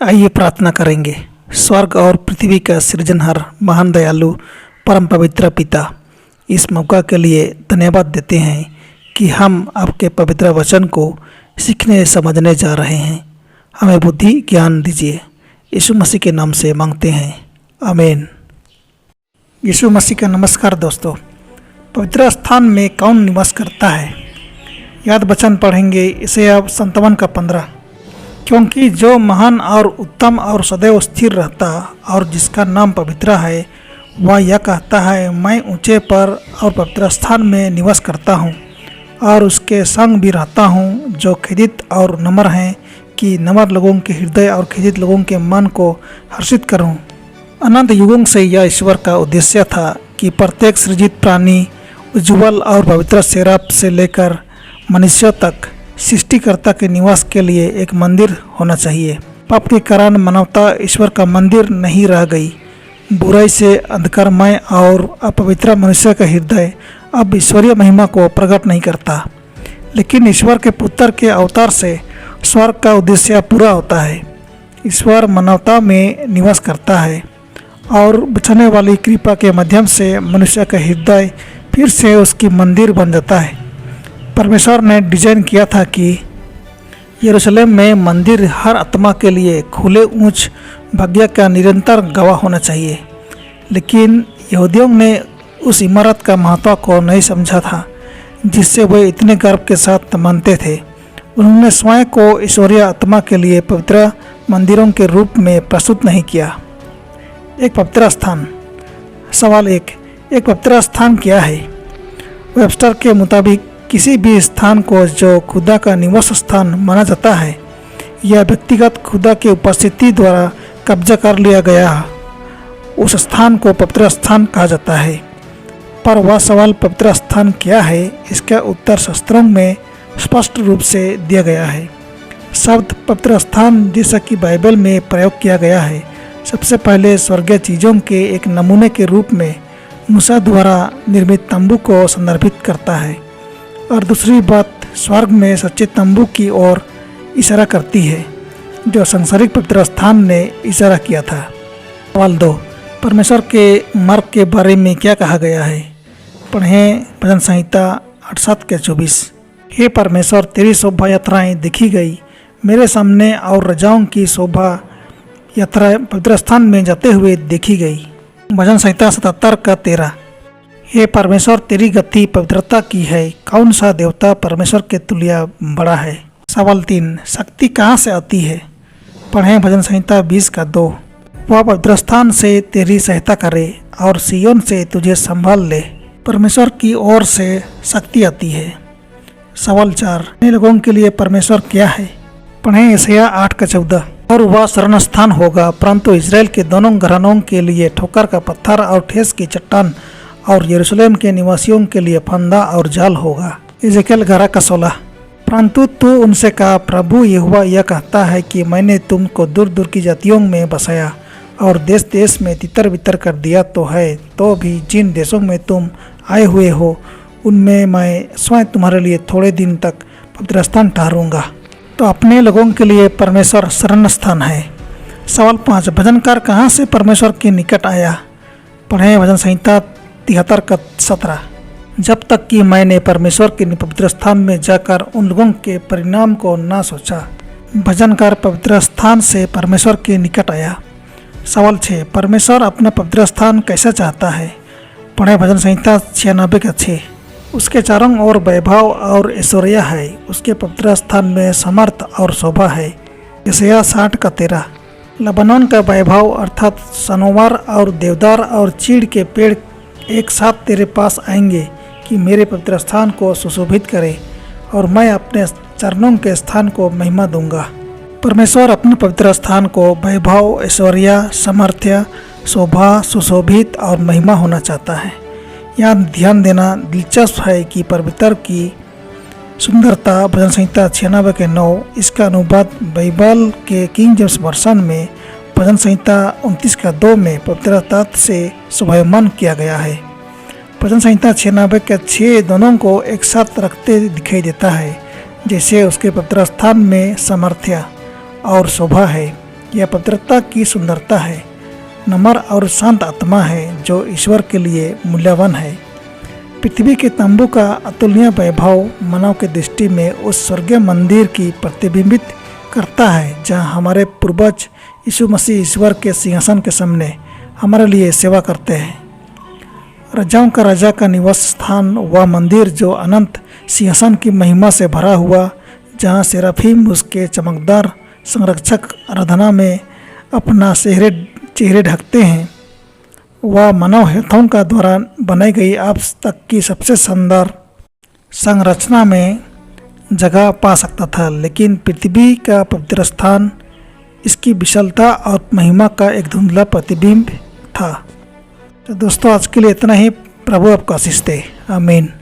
आइए प्रार्थना करेंगे। स्वर्ग और पृथ्वी का सृजनहार महान दयालु परम पवित्र पिता, इस मौका के लिए धन्यवाद देते हैं कि हम आपके पवित्र वचन को सीखने समझने जा रहे हैं। हमें बुद्धि ज्ञान दीजिए। यीशु मसीह के नाम से मांगते हैं, आमीन। यीशु मसीह का नमस्कार दोस्तों। पवित्र स्थान में कौन निवास करता है? याद वचन पढ़ेंगे यशायाह 57 का 15। क्योंकि जो महान और उत्तम और सदैव स्थिर रहता और जिसका नाम पवित्र है, वह यह कहता है, मैं ऊंचे पर और पवित्र स्थान में निवास करता हूँ और उसके संग भी रहता हूँ, जो खिदित और नम्र हैं, कि नम्र लोगों के हृदय और खिदित लोगों के मन को हर्षित करूँ। अनंत युगों से यह ईश्वर का उद्देश्य था कि प्रत्येक सृजित प्राणी उज्ज्वल और पवित्र सेराप से लेकर मनुष्यों तक सृष्टिकर्ता के निवास के लिए एक मंदिर होना चाहिए। पाप के कारण मानवता ईश्वर का मंदिर नहीं रह गई। बुराई से अंधकारमय और अपवित्र मनुष्य का हृदय अब ईश्वरीय महिमा को प्रकट नहीं करता। लेकिन ईश्वर के पुत्र के अवतार से स्वर्ग का उद्देश्य पूरा होता है। ईश्वर मानवता में निवास करता है और बचाने वाली कृपा के माध्यम से मनुष्य का हृदय फिर से उसकी मंदिर बन जाता है। परमेश्वर ने डिजाइन किया था कि यरूशलेम में मंदिर हर आत्मा के लिए खुले ऊंच भाग्य का निरंतर गवाह होना चाहिए। लेकिन यहूदियों ने उस इमारत का महत्व को नहीं समझा था जिससे वे इतने गर्व के साथ मानते थे। उन्होंने स्वयं को ईश्वरीय आत्मा के लिए पवित्र मंदिरों के रूप में प्रस्तुत नहीं किया। एक पवित्र स्थान। सवाल एक पवित्र स्थान क्या है? वेबस्टर के मुताबिक किसी भी स्थान को जो खुदा का निवास स्थान माना जाता है या व्यक्तिगत खुदा की उपस्थिति द्वारा कब्जा कर लिया गया, उस स्थान को पवित्र स्थान कहा जाता है। पर वह सवाल पवित्र स्थान क्या है, इसका उत्तर शास्त्रों में स्पष्ट रूप से दिया गया है। शब्द पवित्र स्थान जैसा कि बाइबल में प्रयोग किया गया है, सबसे पहले स्वर्गीय चीज़ों के एक नमूने के रूप में मूसा द्वारा निर्मित तंबू को संदर्भित करता है, और दूसरी बात स्वर्ग में सच्चे तंबू की ओर इशारा करती है जो सांसारिक पवित्र स्थान ने इशारा किया था। सवाल 2, परमेश्वर के मार्ग के बारे में क्या कहा गया है? पढ़ें भजन संहिता 87:24। हे परमेश्वर, तेरी शोभा यात्राएं देखी गई मेरे सामने, और रजाओं की शोभा यात्रा पवित्र स्थान में जाते हुए देखी गई। भजन संहिता 77:13। हे परमेश्वर, तेरी गति पवित्रता की है, कौन सा देवता परमेश्वर के तुल्य बड़ा है? सवाल 3, शक्ति कहाँ से आती है? पढ़ें भजन संहिता 20:2। वह पवित्र स्थान से तेरी सहायता करे और सियोन से तुझे संभाल ले। परमेश्वर की ओर से शक्ति आती है। सवाल 4, अन्य लोगों के लिए परमेश्वर क्या है? पढ़ें यशायाह 8:14। और वह शरण स्थान होगा, परंतु इजराइल के दोनों घरानों के लिए ठोकर का पत्थर और ठेस की चट्टान, और यरूशलेम के निवासियों के लिए फंदा और जाल होगा। एजेकियल 11:16। परंतु तू उनसे कहा, प्रभु यहोवा यह कहता है कि मैंने तुमको दूर दूर की जातियों में बसाया और देश देश में तितर बितर कर दिया तो है, तो भी जिन देशों में तुम आए हुए हो उनमें मैं स्वयं तुम्हारे लिए थोड़े दिन तक पवित्र स्थान ठहरूंगा। तो अपने लोगों के लिए परमेश्वर शरण स्थान है। सवाल 5, भजनकार कहाँ से परमेश्वर के निकट आया? पढ़ें भजन संहिता 73:17। जब तक कि मैंने परमेश्वर के पवित्र स्थान में जाकर उन लोगों के परिणाम को ना सोचा। भजनकार पवित्र स्थान से परमेश्वर के निकट आया। सवाल 6, परमेश्वर अपना पवित्र स्थान कैसा चाहता है? पढ़ें भजन संहिता 96:6। उसके चारों ओर वैभव और ऐश्वर्य है, उसके पवित्र स्थान में समर्थ और शोभा है। यशायाह 60:13। लबनान का वैभव अर्थात सनोवर और देवदार और चीड़ के पेड़ एक साथ तेरे पास आएंगे कि मेरे पवित्र स्थान को सुशोभित करे, और मैं अपने चरणों के स्थान को महिमा दूंगा। परमेश्वर अपने पवित्र स्थान को वैभव, ऐश्वर्य, सामर्थ्य, शोभा, सुशोभित और महिमा होना चाहता है। यहाँ ध्यान देना दिलचस्प है कि पवित्र की सुंदरता भजन संहिता 96:9। इसका अनुवाद बाइबल के किंग जेम्स वर्जन में भजन संहिता 29:2 में पवित्रता से शोभायमान किया गया है। भजन संहिता 96:6 दोनों को एक साथ रखते दिखाई देता है, जैसे उसके पवित्र स्थान में सामर्थ्य और शोभा है। यह पवित्रता की सुंदरता है, नम्र और शांत आत्मा है जो ईश्वर के लिए मूल्यवान है। पृथ्वी के तंबू का अतुलनीय वैभव मानव की दृष्टि में उस स्वर्गीय मंदिर की प्रतिबिंबित करता है जहाँ हमारे पूर्वज यीशु मसीह ईश्वर के सिंहासन के सामने हमारे लिए सेवा करते हैं। राजाओं का राजा का निवास स्थान, वह मंदिर जो अनंत सिंहासन की महिमा से भरा हुआ, जहाँ सेराफीम उसके चमकदार संरक्षक आराधना में अपना चेहरे ढकते हैं, वह मानव हाथों का द्वारा बनाई गई आज तक की सबसे शानदार संरचना में जगह पा सकता था। लेकिन पृथ्वी का पवित्र स्थान इसकी विशालता और महिमा का एक धुंधला प्रतिबिंब था। तो दोस्तों, आज के लिए इतना ही। प्रभु आपको आशीष दे। आमीन।